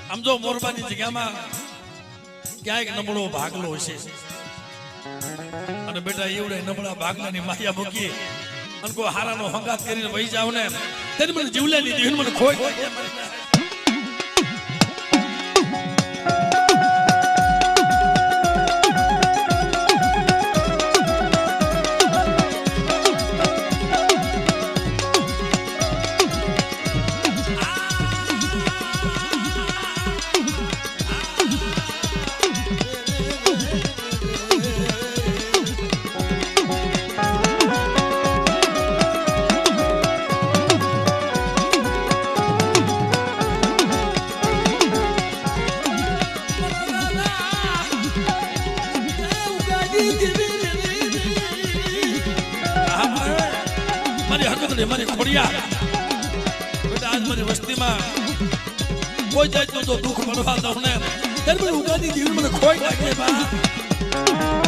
આમ જો મોરબાની જગ્યામાં ક્યાંક નબળો ભાગલો હશે અને બેટા એવડે નબળા ભાગલાની માયા મૂકી અને કોઈ હારાનો હંગાત કરીને વહી જાવ ને તેને મને જીવલેની દીન મને ખોઈ મારી ખોડિયા બેટા આજ મારી વસ્તીમાં કોઈ જાતનું તો દુઃખ મળવા દઉં ને ત્યારે મને ઉગાડી દીધું મને ખોઈ નાખે બા